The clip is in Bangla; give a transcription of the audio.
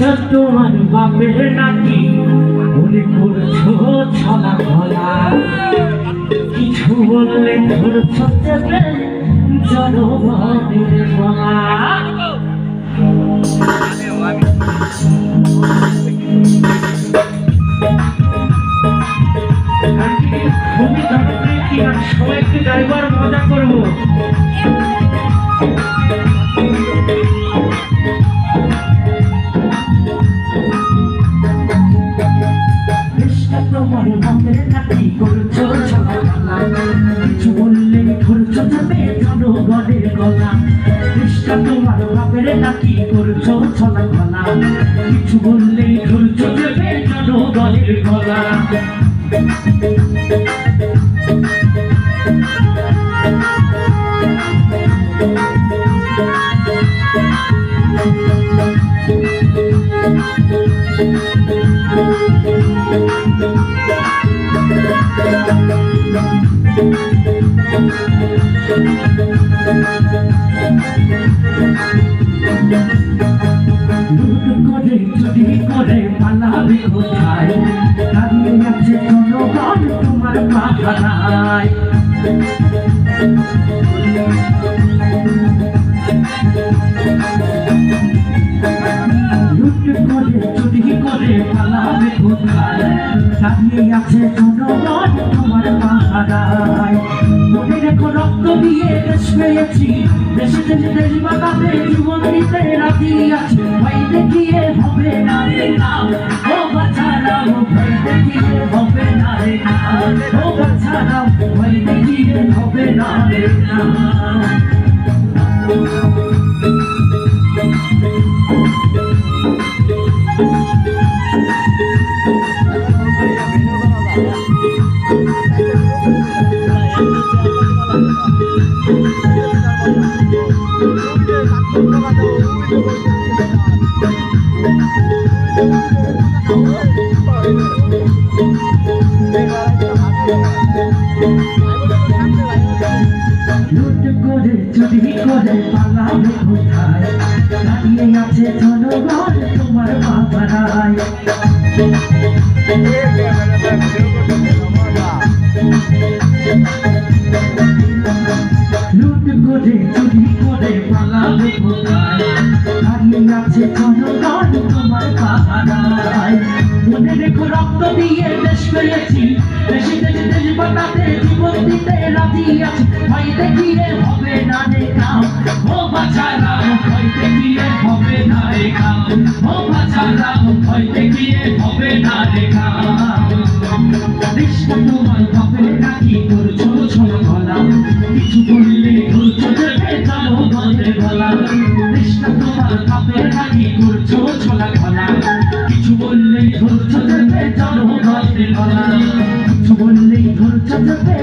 তোমার বাপের নাকি মনে করছো ছলা খোলা, কিছু বললে ধরছো চেপে জনগণের গলা। খুবই জনপ্রিয় কি আর সবাই একটু ড্রাইভার মজা করবো। তোমার বাপের নাকি করছো ছলা খোলা, কিছু বললে ধরছো চেপে জনগণের গলা। তোমার বাপের নাকি করছো ছলা খোলা, কিছু বললে ধরছো চেপে জনগণের গলা। লুট করে চুরি করে পালাবে কোথায়, দাঁড়িয়ে আছে জনগণ তোমার পাহারায়। লুট করে চুরি করে পালাবে কোথায়, দাঁড়িয়ে আছে জনগণ তোমার পাহারায়। মনে রেখো রক্ত দিয়ে দেশ পেয়েছি, দেশে দেশে দেশ বানাতে জীবন দিতে রাজি আছে। ভয় দেখিয়ে হবে না রে নাম, ও বাছারাও ভয় দেখিয়ে হবে না রে নাম, ও বাছারাও ভয় দেখিয়ে হবে না রে নাম। লুট করে চুরি করে পালাবে কোথায়, দাঁড়িয়ে আছে জনগণ তোমার পাহারায়। লুট করে চুরি করে পালাবে কোথায়, দাঁড়িয়ে আছে জনগণ তোমার পাহারায়। মনে রেখো রক্ত দিয়ে দেশ পেয়েছি, দেশে দেশে দেশ বানাতে জীবন দিতে রাজি আছে। ভয় দেখিয়ে হবে না রে কাম, ও বাছারাও ভয় দেখিয়ে হবে না রে কাম, ও বাছারাও ভয় দেখিয়ে হবে না রে কাম। দেশটা তোমার বাপের নাকি করছো ছলা খোলা, কিছু বললে ধরছো চেপে জনগণের গলা। দেশটা তোমার বাপের নাকি করছো ছলা খোলা, কিছু বললেই ধরছো চেপে জনগণের গলা, কিছু বললেই ধরছো চেপে